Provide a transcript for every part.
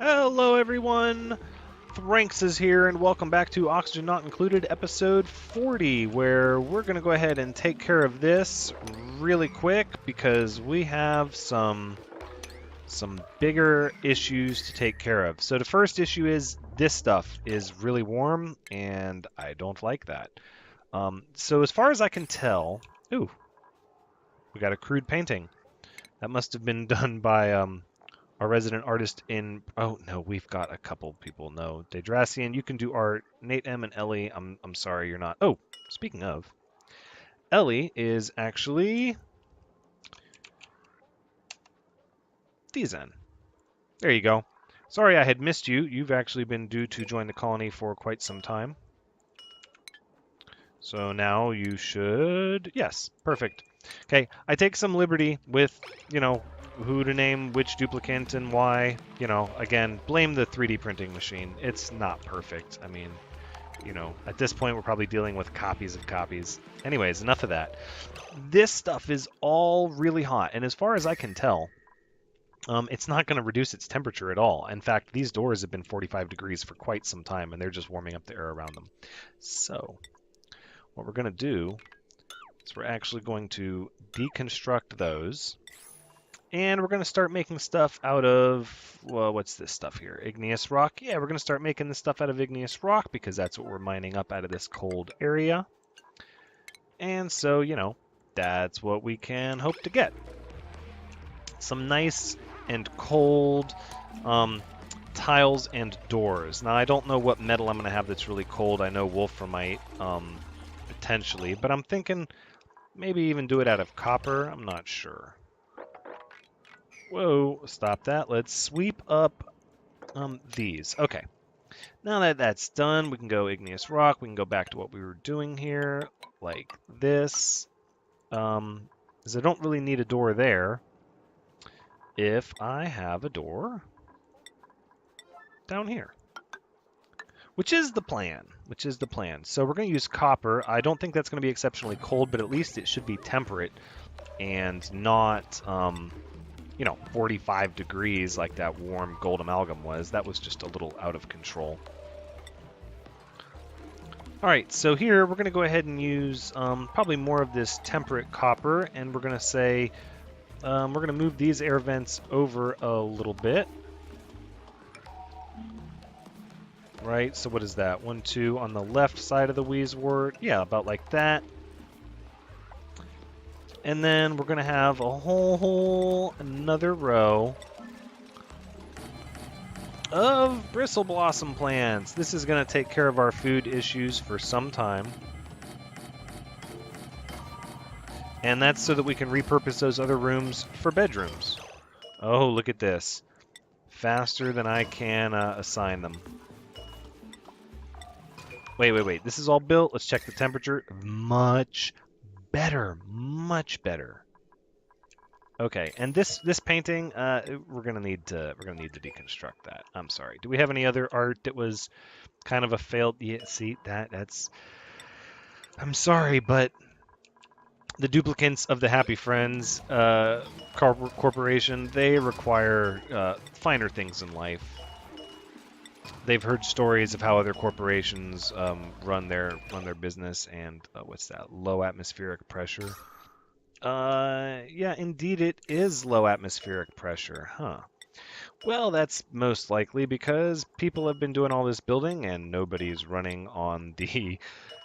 Hello everyone! Thranxes here and welcome back to Oxygen Not Included episode 40, where we're going to go ahead and take care of this really quick because we have some bigger issues to take care of. So the first issue is this stuff is really warm and I don't like that. So as far as I can tell, ooh, we got a crude painting. That must have been done by our resident artist in... Oh, no, we've got a couple people. No, Dedrassian, you can do art. Nate M. and Ellie, I'm sorry you're not... Oh, speaking of, Ellie is actually... Dzen. There you go. Sorry I had missed you. You've actually been due to join the colony for quite some time. So now you should... Yes, perfect. Okay, I take some liberty with, who to name which duplicant and why. Again, blame the 3D printing machine. It's not perfect. I mean, at this point we're probably dealing with copies of copies. Anyways, enough of that. This stuff is all really hot, and as far as I can tell, it's not going to reduce its temperature at all. In fact, these doors have been 45 degrees for quite some time, and they're just warming up the air around them. So, what we're going to do is we're actually going to deconstruct those. And we're going to start making stuff out of, well, what's this stuff here? Igneous rock? Yeah, we're going to start making this stuff out of igneous rock because that's what we're mining up out of this cold area. And so, that's what we can hope to get. Some nice and cold tiles and doors. Now, I don't know what metal I'm going to have that's really cold. I know wolframite, potentially, but I'm thinking maybe even do it out of copper. I'm not sure. Whoa, stop that. Let's sweep up these. Okay. Now that that's done, we can go igneous rock. We can go back to what we were doing here, like this. Because I don't really need a door there if I have a door down here. Which is the plan. So we're going to use copper. I don't think that's going to be exceptionally cold, but at least it should be temperate and not... 45 degrees like that warm gold amalgam was. That was just a little out of control. All right, so here we're going to go ahead and use probably more of this temperate copper, and we're going to say we're going to move these air vents over a little bit. Right, so what is that? 1, 2 on the left side of the wheezewort. Yeah, about like that. And then we're going to have a whole another row of bristle blossom plants. This is going to take care of our food issues for some time. And that's so that we can repurpose those other rooms for bedrooms. Oh, look at this. Faster than I can assign them. Wait. This is all built. Let's check the temperature. Much much better. Okay, and this painting, we're gonna need to deconstruct that. I'm sorry. Do we have any other art that was kind of a failed? Yeah, see that's. I'm sorry, but the duplicants of the Happy Friends corporation, they require finer things in life. They've heard stories of how other corporations run their business, and what's that? Low atmospheric pressure. Yeah, indeed, it is low atmospheric pressure, huh? Well, that's most likely because people have been doing all this building and nobody's running on the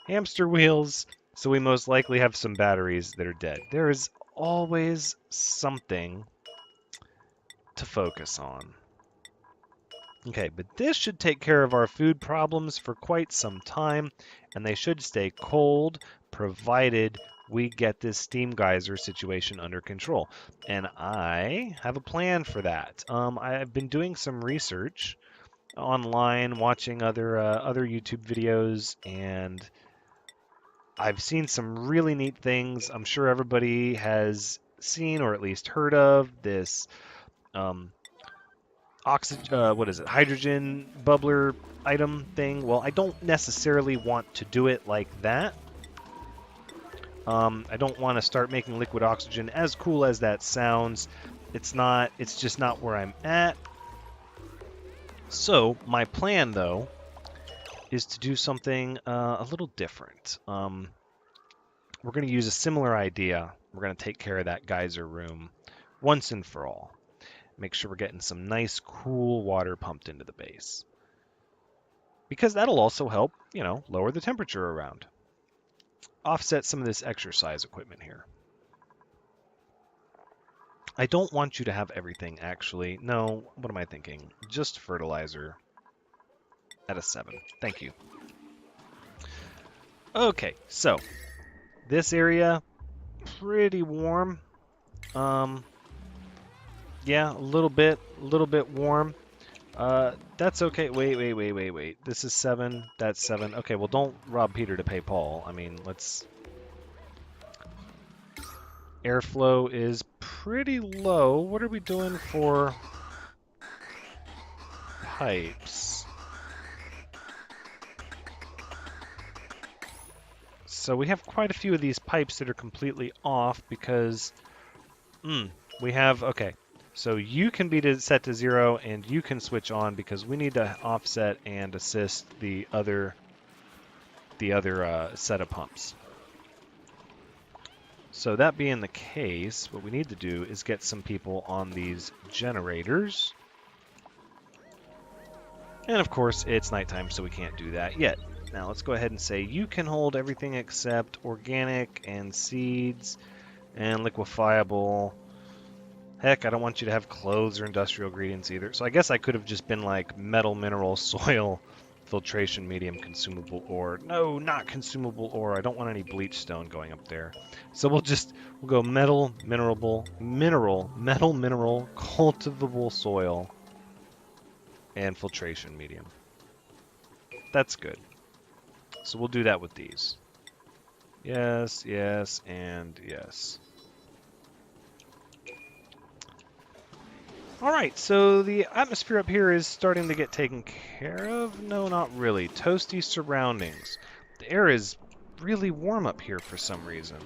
hamster wheels, so we most likely have some batteries that are dead. There is always something to focus on. Okay, but this should take care of our food problems for quite some time, and they should stay cold, provided we get this steam geyser situation under control. And I have a plan for that. I've been doing some research online, watching other YouTube videos, and I've seen some really neat things. I'm sure everybody has seen or at least heard of this hydrogen bubbler item thing. Well, I don't necessarily want to do it like that. I don't want to start making liquid oxygen. As cool as that sounds, it's just not where I'm at. So my plan, though, is to do something a little different. We're going to use a similar idea. We're going to take care of that geyser room once and for all. Make sure we're getting some nice, cool water pumped into the base. Because that'll also help, lower the temperature around. Offset some of this exercise equipment here. I don't want you to have everything, actually. No, what am I thinking? Just fertilizer at a 7. Thank you. Okay, so this area, pretty warm. Yeah, a little bit warm. That's okay. Wait. This is 7. That's 7. Okay, well, don't rob Peter to pay Paul. I mean, let's... Airflow is pretty low. What are we doing for pipes? So we have quite a few of these pipes that are completely off because we have... Okay, so you can be set to 0 and you can switch on because we need to offset and assist the other set of pumps. So that being the case, what we need to do is get some people on these generators. And of course, it's nighttime, so we can't do that yet. Now let's go ahead and say you can hold everything except organic and seeds and liquefiable. Heck, I don't want you to have clothes or industrial ingredients either. So I guess I could have just been like metal, mineral, soil, filtration, medium, consumable ore. No, not consumable ore. I don't want any bleach stone going up there. So we'll go metal, mineral, cultivable soil, and filtration medium. That's good. So we'll do that with these. Yes, and yes. Alright, so the atmosphere up here is starting to get taken care of. No, not really. Toasty surroundings. The air is really warm up here for some reason.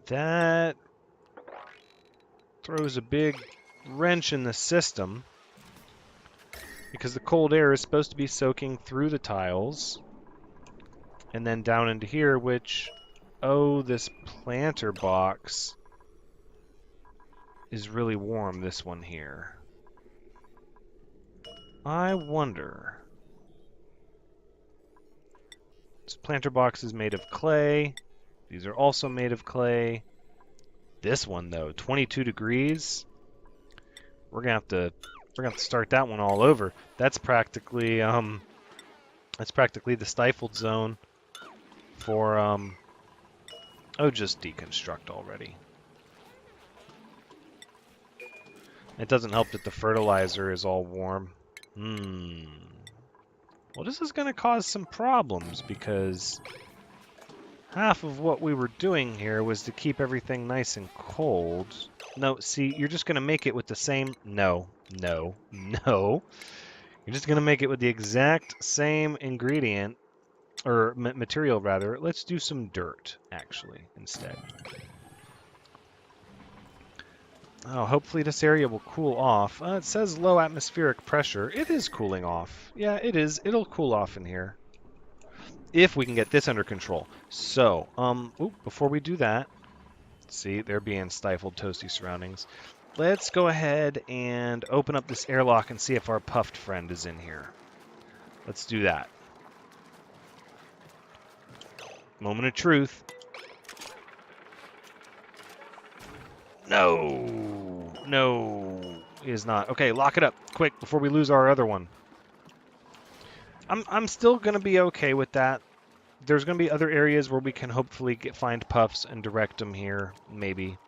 That throws a big wrench in the system because the cold air is supposed to be soaking through the tiles and then down into here, which, oh, this planter box is really warm, this one here. I wonder. This planter box is made of clay. These are also made of clay. This one, though, 22 degrees. We're gonna have to start that one all over. That's practically the stifled zone for just deconstruct already. It doesn't help that the fertilizer is all warm. Well, this is going to cause some problems because half of what we were doing here was to keep everything nice and cold. No, see, you're just going to make it with the same... No. You're just going to make it with the exact same ingredient, or material, rather. Let's do some dirt, actually, instead. Oh, hopefully this area will cool off. It says low atmospheric pressure. It is cooling off. Yeah, it is. It'll cool off in here. If we can get this under control. So, before we do that, see, they're being stifled, toasty surroundings. Let's go ahead and open up this airlock and see if our puffed friend is in here. Let's do that. Moment of truth. No, he is not. Okay, lock it up, quick, before we lose our other one. I'm still going to be okay with that. There's going to be other areas where we can hopefully find puffs and direct them here, maybe.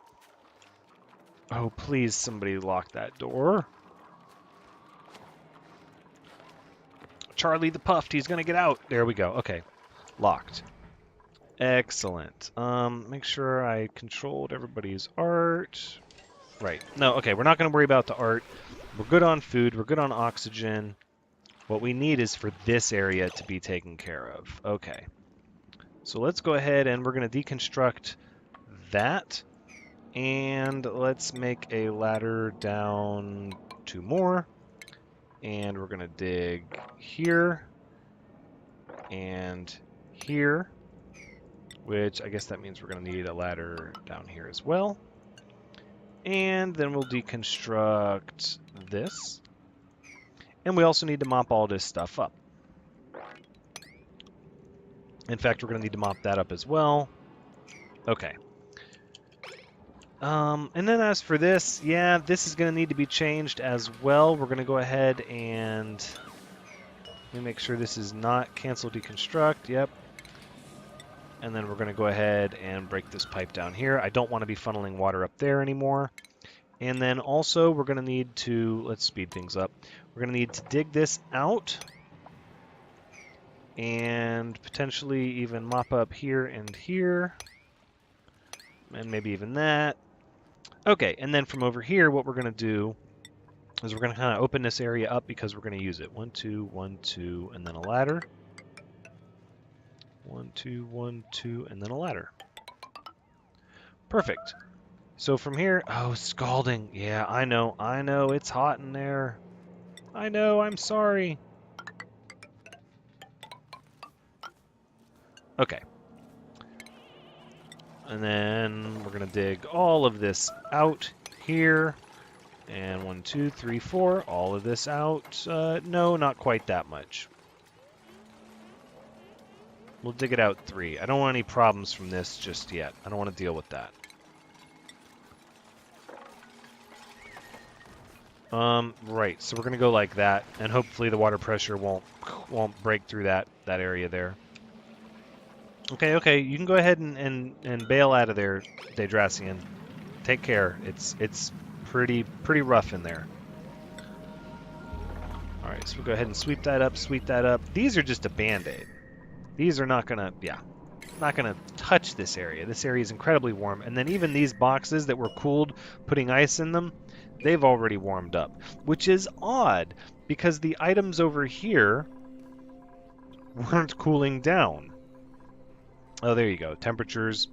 Oh, please, somebody lock that door. Charlie the Puffed, he's going to get out. There we go. Okay, locked. Excellent. Make sure I controlled everybody's art. Right. No, okay, we're not going to worry about the art. We're good on food. We're good on oxygen. What we need is for this area to be taken care of. Okay. So let's go ahead and we're going to deconstruct that. And let's make a ladder down 2 more. And we're going to dig here and here, which I guess that means we're going to need a ladder down here as well. And then we'll deconstruct this. And we also need to mop all this stuff up. In fact, we're going to need to mop that up as well. Okay. And then as for this, yeah, this is going to need to be changed as well. We're going to go ahead and let me make sure this is not cancel deconstruct. Yep. And then we're going to go ahead and break this pipe down here. I don't want to be funneling water up there anymore. And then also we're going to need to, let's speed things up. We're going to need to dig this out and potentially even mop up here and here. And maybe even that. Okay, and then from over here, what we're going to do is we're going to kind of open this area up because we're going to use it. 1, 2, 1, 2, and then a ladder. 1, 2, 1, 2, and then a ladder. Perfect. So from here, oh, scalding. Yeah, I know, it's hot in there. I know, I'm sorry. Okay. And then we're going to dig all of this out here. And 1, 2, 3, 4, all of this out. No, not quite that much. We'll dig it out 3. I don't want any problems from this just yet. I don't want to deal with that. Right, so we're going to go like that, and hopefully the water pressure won't break through that area there. Okay, you can go ahead and bail out of there, Thranxian. Take care. It's pretty rough in there. All right, so we'll go ahead and sweep that up. These are just a band-aid. These are not gonna touch this area. This area is incredibly warm, and then even these boxes that were cooled, putting ice in them, they've already warmed up, which is odd because the items over here weren't cooling down. Oh, there you go. Temperatures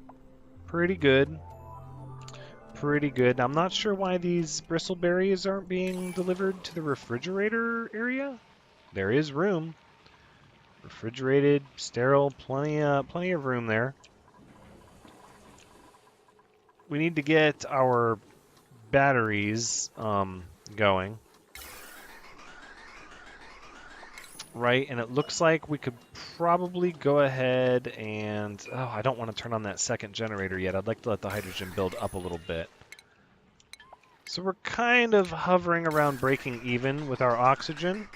pretty good. Now, I'm not sure why these bristleberries aren't being delivered to the refrigerator area. There is room. Refrigerated, sterile, plenty of room there. We need to get our batteries going. Right, and it looks like we could probably go ahead and... Oh, I don't want to turn on that second generator yet. I'd like to let the hydrogen build up a little bit. So we're kind of hovering around breaking even with our oxygen.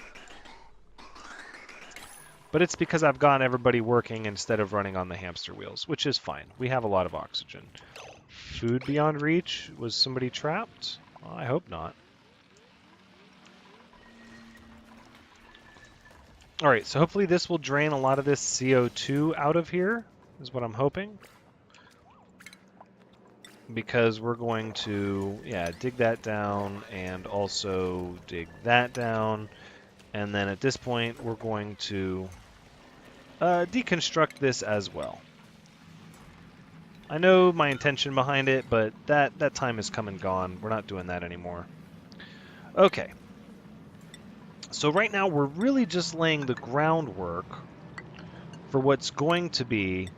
But it's because I've got everybody working instead of running on the hamster wheels, which is fine. We have a lot of oxygen. Food beyond reach? Was somebody trapped? Well, I hope not. Alright, so hopefully this will drain a lot of this CO2 out of here, is what I'm hoping. Because we're going to, dig that down and also dig that down. And then at this point, we're going to deconstruct this as well. I know my intention behind it, but that time has come and gone. We're not doing that anymore. Okay. So right now we're really just laying the groundwork for what's going to be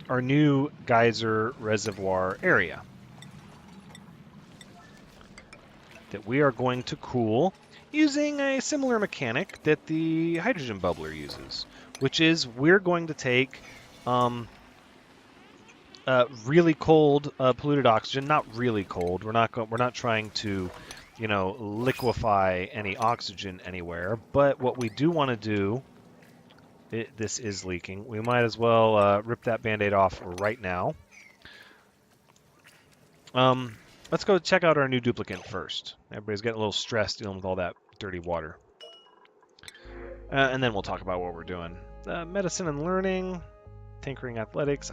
our new geyser reservoir area that we are going to cool using a similar mechanic that the hydrogen bubbler uses, which is we're going to take really cold polluted oxygen, not really cold. We're not trying to liquefy any oxygen anywhere. But what we do want to do, this is leaking. We might as well rip that Band-Aid off right now. Let's go check out our new duplicant first. Everybody's getting a little stressed dealing with all that dirty water. And then we'll talk about what we're doing. Medicine and learning, tinkering, athletics,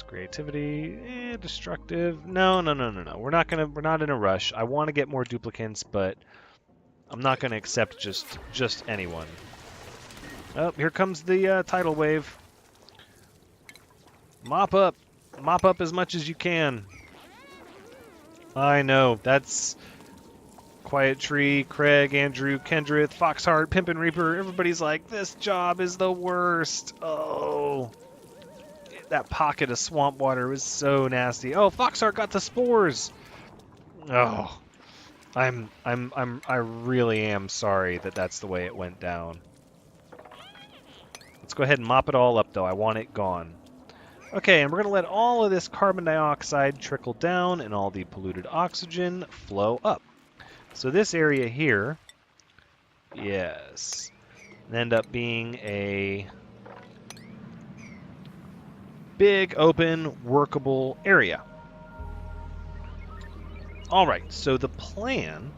creativity, destructive. No. We're not in a rush. I want to get more duplicants, but I'm not going to accept just anyone. Oh, here comes the tidal wave. Mop up as much as you can. I know. That's Quiet Tree, Craig, Andrew, Kendrith, Foxheart, Pimpin' Reaper. Everybody's like, this job is the worst. Oh, that pocket of swamp water was so nasty. Oh, Foxheart got the spores. Oh, I really am sorry that that's the way it went down. Let's go ahead and mop it all up, though. I want it gone. Okay, and we're going to let all of this carbon dioxide trickle down and all the polluted oxygen flow up. So this area here, yes, end up being a big, open, workable area. All right, so the plan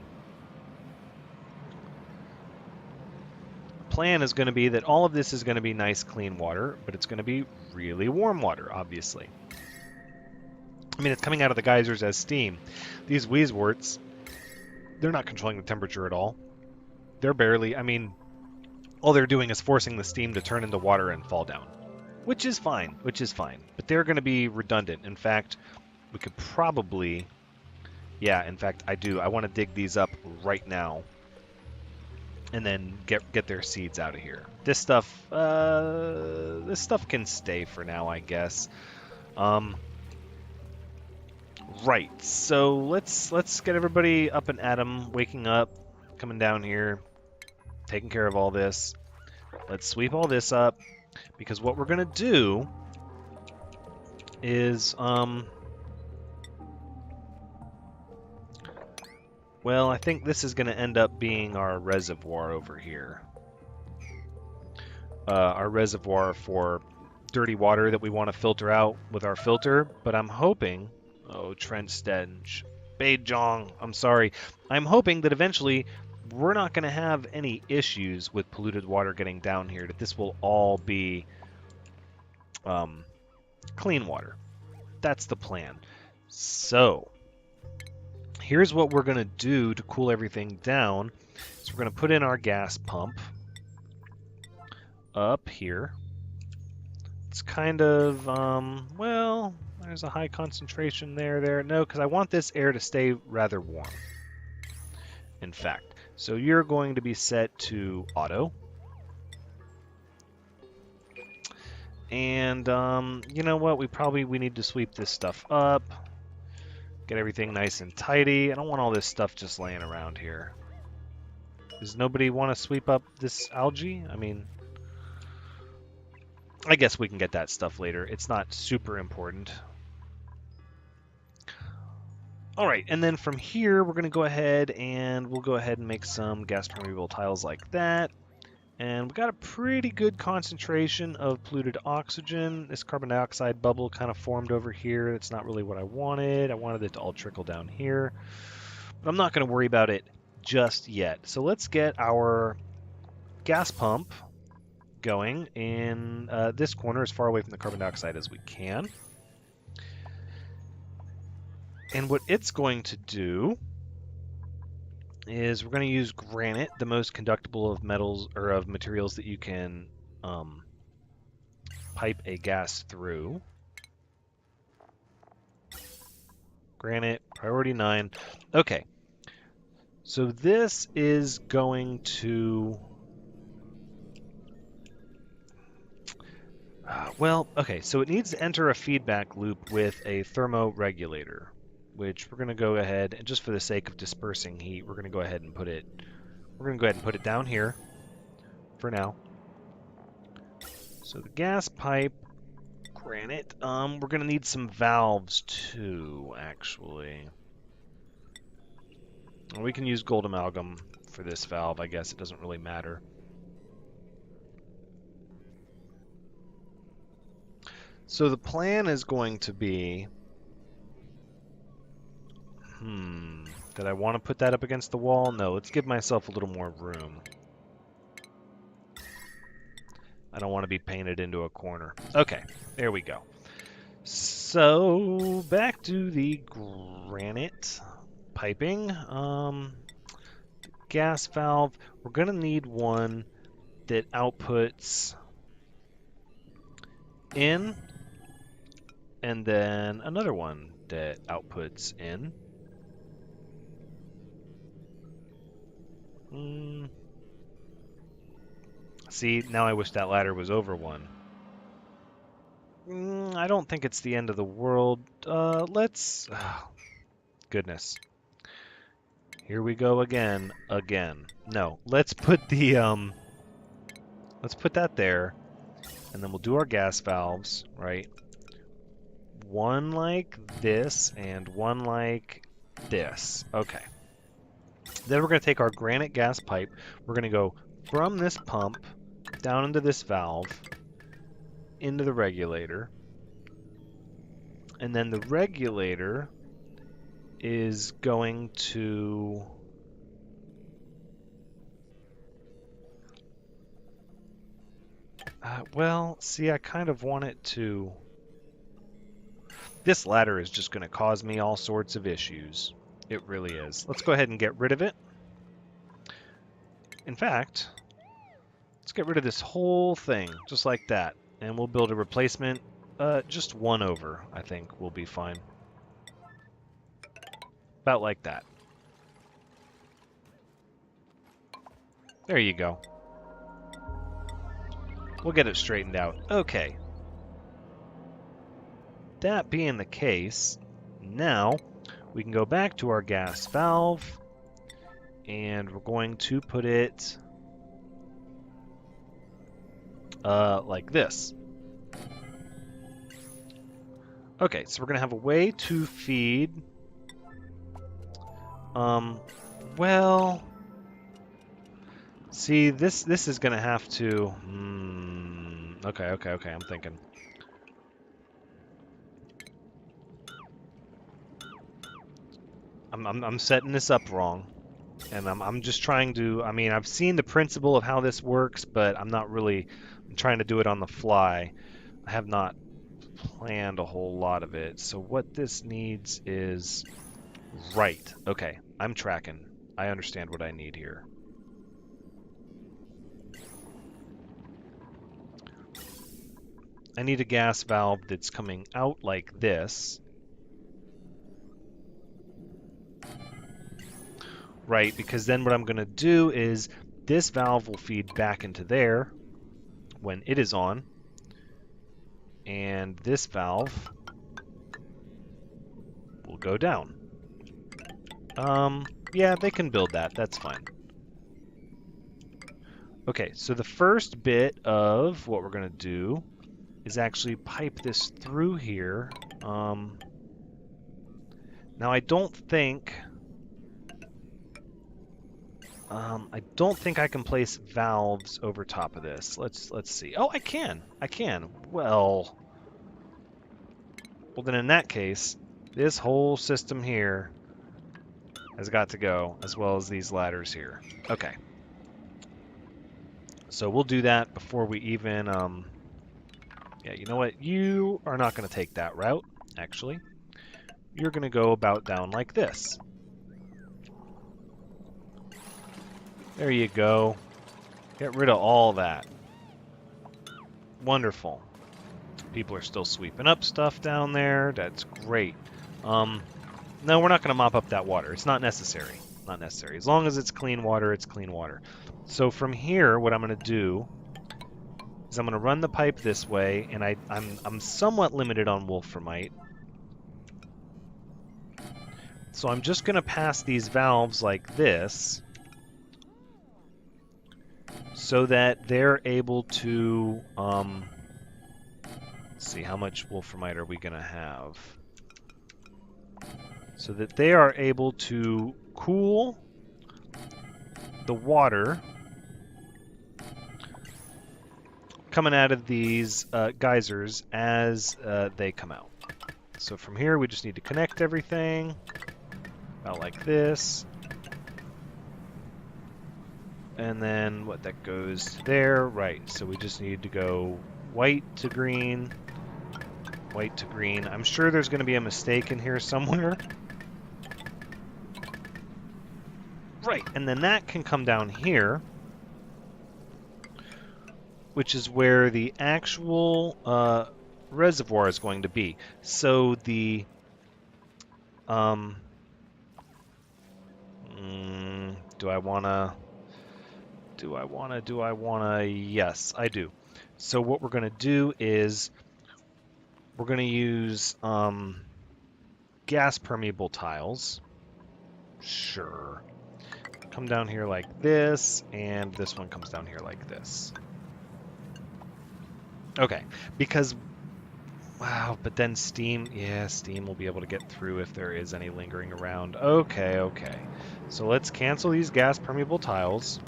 is going to be that all of this is going to be nice, clean water, but it's going to be really warm water, obviously. I mean, it's coming out of the geysers as steam. These Wheezeworts, they're not controlling the temperature at all. They're barely, I mean, all they're doing is forcing the steam to turn into water and fall down, which is fine, But they're going to be redundant. In fact, we could probably, yeah, in fact, I do. I want to dig these up right now and then get their seeds out of here. This stuff can stay for now, I guess. Right. So let's get everybody up and at 'em, waking up, coming down here, taking care of all this. Let's sweep all this up, because what we're gonna do is well, I think this is going to end up being our reservoir over here. Our reservoir for dirty water that we want to filter out with our filter. But I'm hoping... Oh, Trentstenge. Beijong. I'm sorry. I'm hoping that eventually we're not going to have any issues with polluted water getting down here. That this will all be clean water. That's the plan. So... here's what we're going to do to cool everything down. So we're going to put in our gas pump up here. It's kind of, well, there's a high concentration there. No, because I want this air to stay rather warm, in fact. So you're going to be set to auto. And, you know what? We need to sweep this stuff up. Get everything nice and tidy. I don't want all this stuff just laying around here. Does nobody want to sweep up this algae? I mean, I guess we can get that stuff later. It's not super important. All right, and then from here, we're going to go ahead and we'll go ahead and make some gas permeable tiles like that. And we've got a pretty good concentration of polluted oxygen. This carbon dioxide bubble kind of formed over here. That's not really what I wanted. I wanted it to all trickle down here. But I'm not going to worry about it just yet. So let's get our gas pump going in this corner as far away from the carbon dioxide as we can. And what it's going to do is we're going to use granite, the most conductible of metals or of materials that you can pipe a gas through. Granite, priority 9. Okay. So this is going to... well, okay, so it needs to enter a feedback loop with a thermoregulator, which we're going to go ahead, and just for the sake of dispersing heat, we're going to go ahead and put it down here for now. So the gas pipe, granite, we're going to need some valves too, actually. We can use gold amalgam for this valve, I guess. It doesn't really matter. So the plan is going to be... did I want to put that up against the wall? No, let's give myself a little more room. I don't want to be painted into a corner. Okay, there we go. So, back to the granite piping. Gas valve. We're going to need one that outputs in, and then another one that outputs in. See, now I wish that ladder was over one. I don't think it's the end of the world. Let's... Oh, goodness. Here we go again. No, let's put the, let's put that there. And then we'll do our gas valves, right? One like this and one like this. Okay. Then we're going to take our granite gas pipe. We're going to go from this pump down into this valve, into the regulator. And then the regulator is going to... well, see, I kind of want it to... This ladder is just going to cause me all sorts of issues. It really is. Let's go ahead and get rid of it. In fact, let's get rid of this whole thing, just like that. And we'll build a replacement. Just one over, I think, will be fine. About like that. There you go. We'll get it straightened out. Okay. That being the case, now we can go back to our gas valve, and we're going to put it like this. Okay, so we're going to have a way to feed... well... See, this is going to have to... Okay, I'm thinking. I'm setting this up wrong. And I'm just trying to... I mean, I've seen the principle of how this works, but I'm not really... I'm trying to do it on the fly. I have not planned a whole lot of it. So what this needs is... Right. Okay, I'm tracking. I understand what I need here. I need a gas valve that's coming out like this. Right, because then what I'm going to do is this valve will feed back into there when it is on. And this valve will go down. Yeah, they can build that. That's fine. Okay, so the first bit of what we're going to do is actually pipe this through here. Now I don't think I can place valves over top of this. Let's see. Oh, I can. Well, then in that case, this whole system here has got to go, as well as these ladders here. Okay. So we'll do that before we even, yeah, you know what? You are not going to take that route, actually. You're going to go about down like this. There you go. Get rid of all that. Wonderful. People are still sweeping up stuff down there. That's great. No, we're not going to mop up that water. It's not necessary. Not necessary. As long as it's clean water, it's clean water. So from here, what I'm going to do is I'm going to run the pipe this way, and I'm somewhat limited on wolframite. So I'm just going to pass these valves like this so that they're able to, let's see, how much wolframite are we going to have? So that they are able to cool the water coming out of these geysers as they come out. So from here, we just need to connect everything about like this. And then what, that goes there, right. So we just need to go white to green, white to green. I'm sure there's going to be a mistake in here somewhere. Right, and then that can come down here, which is where the actual reservoir is going to be. So the do I want to... Do I wanna? Yes, I do. So what we're gonna do is we're gonna use gas permeable tiles. Sure. Come down here like this, and this one comes down here like this. Okay, because wow, but then steam, yeah, steam will be able to get through if there is any lingering around. Okay, okay. So let's cancel these gas permeable tiles.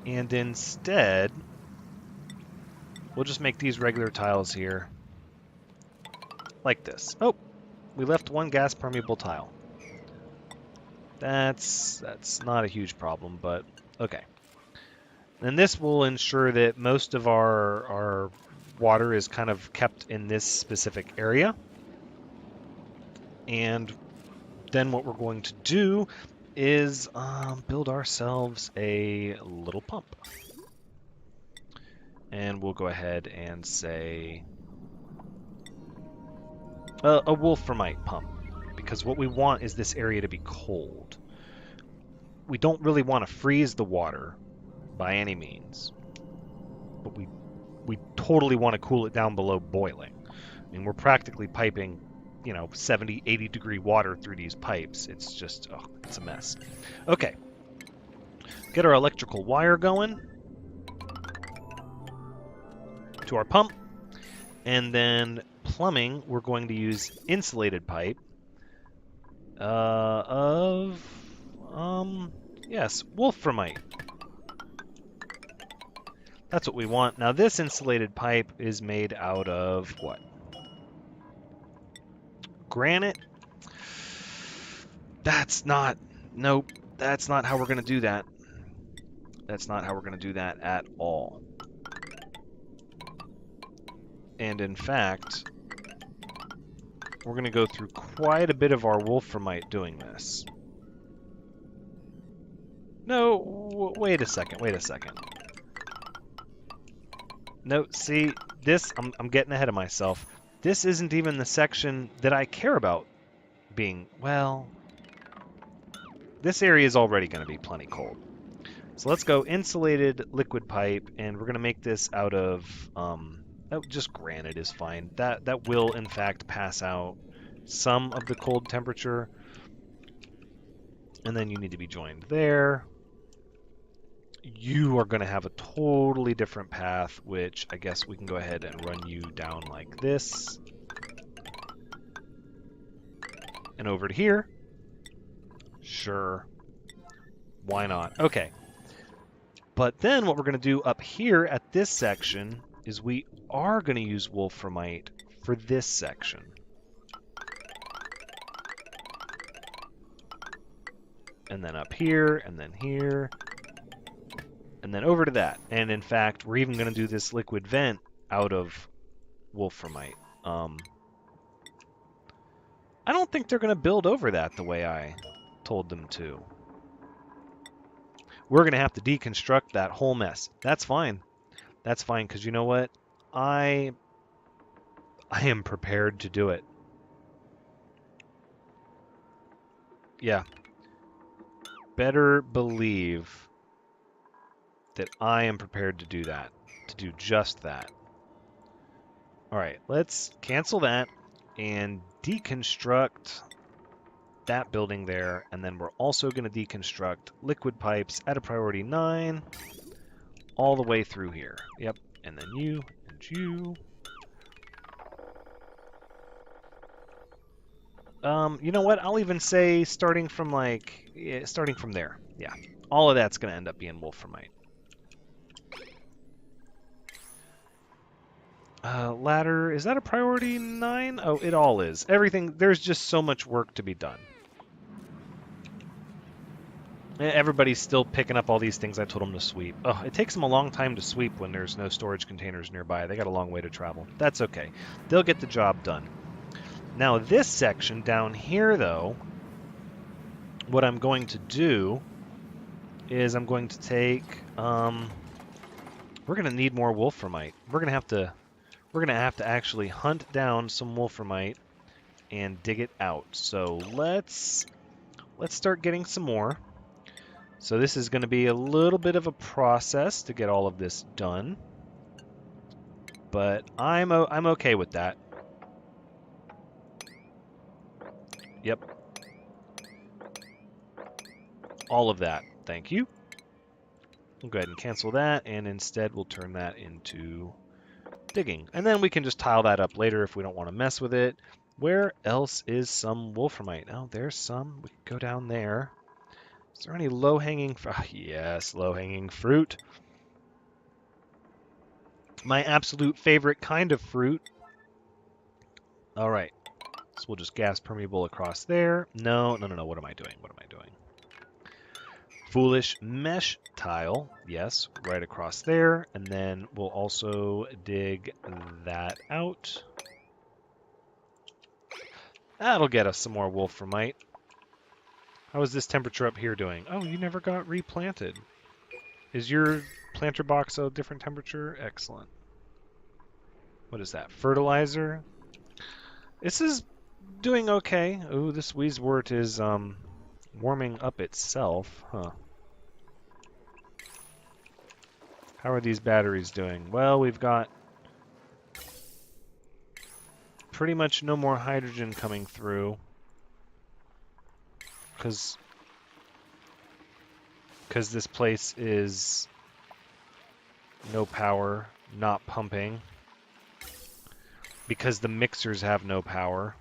And instead, we'll just make these regular tiles here. Like this. Oh, we left one gas permeable tile. That's not a huge problem, but okay. And this will ensure that most of our water is kind of kept in this specific area. And then what we're going to do is build ourselves a little pump. And we'll go ahead and say a wolframite pump, because what we want is this area to be cold. We don't really want to freeze the water by any means, but we totally want to cool it down below boiling. I mean, we're practically piping, 70, 80 degree water through these pipes. It's just, oh, it's a mess. Okay. Get our electrical wire going to our pump. And then plumbing, we're going to use insulated pipe yes, wolframite. That's what we want. Now this insulated pipe is made out of what? Granite? Nope, that's not how we're going to do that. That's not how we're going to do that at all. And in fact, we're going to go through quite a bit of our wolframite doing this. No, wait a second. No, see, this, I'm getting ahead of myself. This isn't even the section that I care about being, well, this area is already going to be plenty cold. So let's go insulated liquid pipe, and we're going to make this out of, just granite is fine. That will, in fact, pass out some of the cold temperature. And then you need to be joined there. You are going to have a totally different path, which I guess we can go ahead and run you down like this. And over to here. Sure. Why not? Okay. But then what we're going to do up here at this section is we are going to use wolframite for this section. And then up here, and then here, and then over to that. And in fact, we're even going to do this liquid vent out of wolframite. I don't think they're going to build over that the way I told them to. We're going to have to deconstruct that whole mess. That's fine. That's fine, because you know what? I am prepared to do it. Yeah. Better believe that I am prepared to do that, to do just that. All right, let's cancel that and deconstruct that building there, and then we're also going to deconstruct liquid pipes at a priority 9 all the way through here. Yep, and then you and you. You know what? I'll even say starting from there. Yeah, all of that's going to end up being wolframite. Ladder, is that a priority 9? Oh, it all is. Everything, there's just so much work to be done. Everybody's still picking up all these things I told them to sweep. Oh, it takes them a long time to sweep when there's no storage containers nearby. They got a long way to travel. That's okay. They'll get the job done. Now this section down here, though, what I'm going to do is I'm going to take, we're going to need more wolframite. We're going to have to actually hunt down some wolframite and dig it out. So let's start getting some more. So this is going to be a little bit of a process to get all of this done. But I'm okay with that. Yep. All of that. Thank you. We'll go ahead and cancel that, and instead we'll turn that into digging. And then we can just tile that up later if we don't want to mess with it. Where else is some wolframite? Oh, there's some. We can go down there. Is there any low-hanging fruit? Oh, yes, low-hanging fruit. My absolute favorite kind of fruit. All right. So we'll just gas permeable across there. No. What am I doing? What am I doing? Foolish mesh tile. Yes, right across there. And then we'll also dig that out. That'll get us some more wolframite. How is this temperature up here doing? Oh, you never got replanted. Is your planter box a different temperature? Excellent. What is that? Fertilizer? This is doing okay. Ooh, this Wheezewort is warming up itself. Huh. How are these batteries doing? Well, we've got pretty much no more hydrogen coming through. Because this place is no power, not pumping. Because the mixers have no power.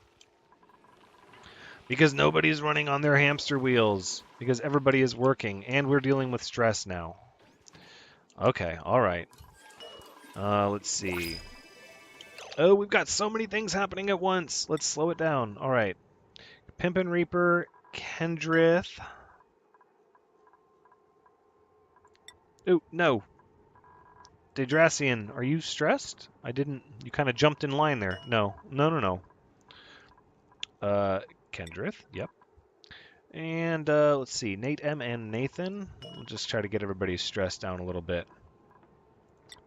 Because nobody's running on their hamster wheels. Because everybody is working. And we're dealing with stress now. Okay, alright. Let's see. Oh, we've got so many things happening at once. Let's slow it down. Alright. Pimpin' Reaper, Kendrith. Oh, no. Dedrassian, are you stressed? I didn't... You kind of jumped in line there. No. No. Kendrith, yep. And, let's see. Nate M and Nathan. We'll just try to get everybody's stress down a little bit.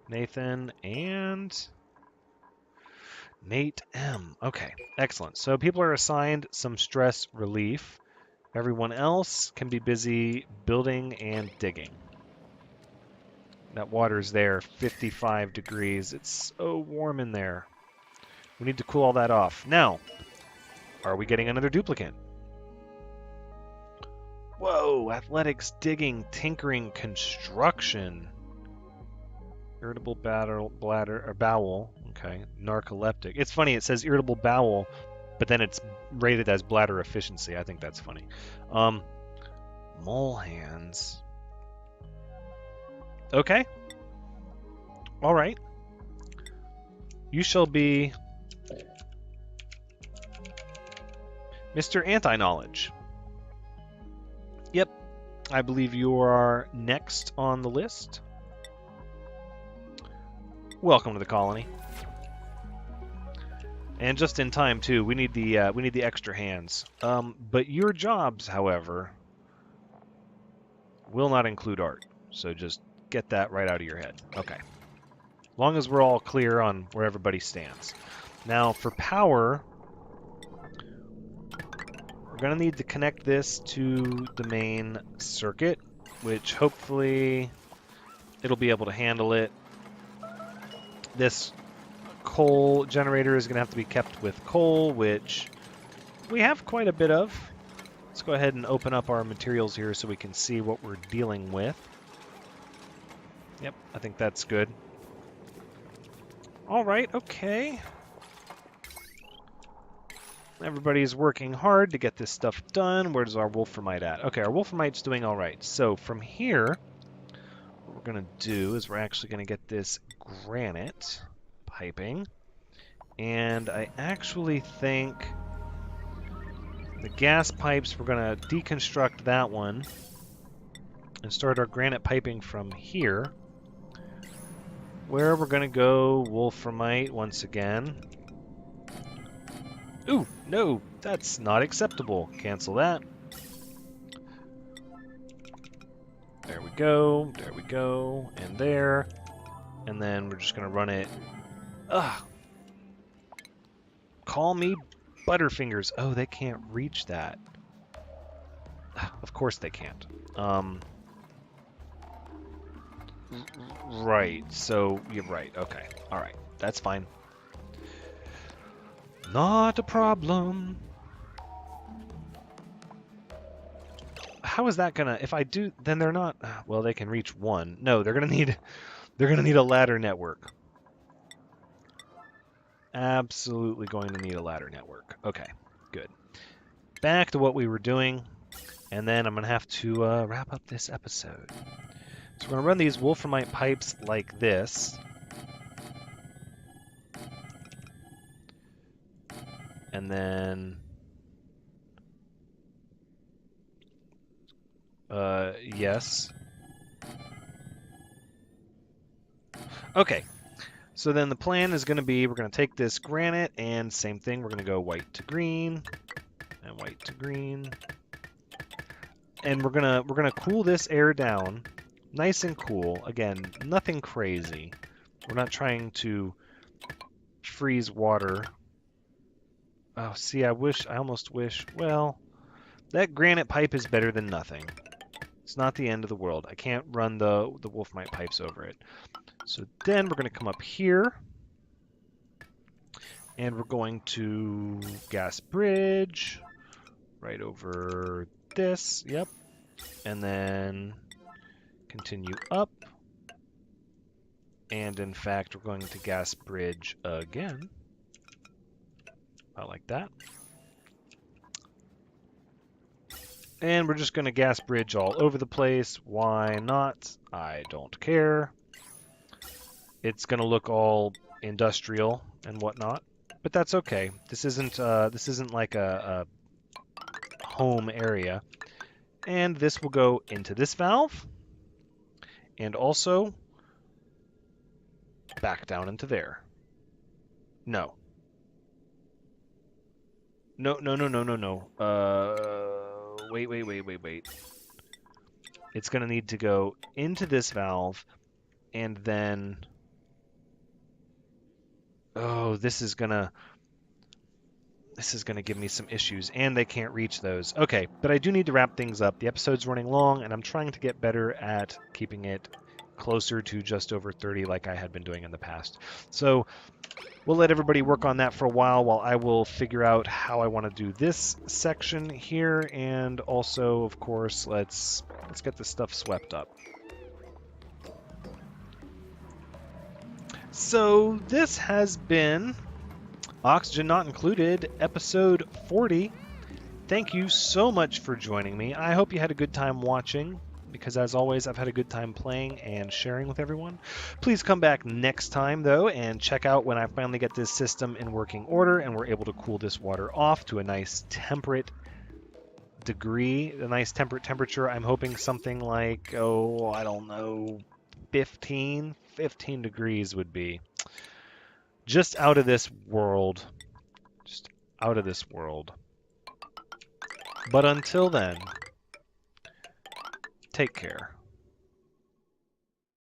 Nathan and... Nate M. Okay, excellent. So people are assigned some stress relief. Everyone else can be busy building and digging. That water's there, 55 degrees. It's so warm in there. We need to cool all that off. Now, are we getting another duplicant? Whoa, athletics, digging, tinkering, construction. Irritable bladder or bowel. Okay, narcoleptic. It's funny, it says irritable bowel, but then it's rated as bladder efficiency. I think that's funny. Mole hands. Okay. All right. You shall be Mr. Anti-Knowledge. Yep. I believe you are next on the list. Welcome to the colony. And just in time too. We need the extra hands. But your jobs, however, will not include art. So just get that right out of your head. Okay. As long as we're all clear on where everybody stands. Now for power, we're going to need to connect this to the main circuit, which hopefully it'll be able to handle it. This coal generator is going to have to be kept with coal, which we have quite a bit of. Let's go ahead and open up our materials here so we can see what we're dealing with. Yep, I think that's good. All right, okay. Everybody's working hard to get this stuff done. Where's our wolframite at? Okay, our wolframite's doing all right. So from here, what we're going to do is we're actually going to get this granite piping. And I actually think the gas pipes, we're going to deconstruct that one and start our granite piping from here. Where we're going to go wolframite once again. Ooh, no, that's not acceptable. Cancel that. There we go, and there. And then we're just going to run it. Ugh. Call me Butterfingers. Oh, they can't reach that. Of course they can't. Right, so you're right. Okay, all right, that's fine. Not a problem. How is that gonna? If I do, then they're not. Well, they can reach one. No, they're gonna need. They're gonna need a ladder network. Absolutely going to need a ladder network. Okay, good. Back to what we were doing, and then I'm gonna have to wrap up this episode. So we're gonna run these wolframite pipes like this. And then, yes. Okay, so then the plan is going to be we're going to take this granite and same thing, we're going to go white to green and white to green. And we're going to cool this air down nice and cool. Again, nothing crazy. We're not trying to freeze water. Oh, see, I almost wish, well, that granite pipe is better than nothing. It's not the end of the world. I can't run the wolframite pipes over it. So then we're going to come up here, and we're going to gas bridge right over this, yep, and then continue up, and in fact we're going to gas bridge again, about like that. And we're just going to gas bridge all over the place. Why not? I don't care. It's going to look all industrial and whatnot, but that's okay. This isn't like a home area. And this will go into this valve, and also back down into there. No. No. Wait. It's going to need to go into this valve, and then... Oh, this is going to give me some issues, and they can't reach those. Okay, but I do need to wrap things up. The episode's running long, and I'm trying to get better at keeping it closer to just over 30 like I had been doing in the past. So we'll let everybody work on that for a while I will figure out how I want to do this section here, and also, of course, let's get this stuff swept up. So this has been Oxygen Not Included, episode 40. Thank you so much for joining me. I hope you had a good time watching, because as always, I've had a good time playing and sharing with everyone. Please come back next time, though, and check out when I finally get this system in working order and we're able to cool this water off to a nice temperate degree, a nice temperate temperature. I'm hoping something like, oh, I don't know, 15 degrees would be just out of this world. Just out of this world. But until then, take care.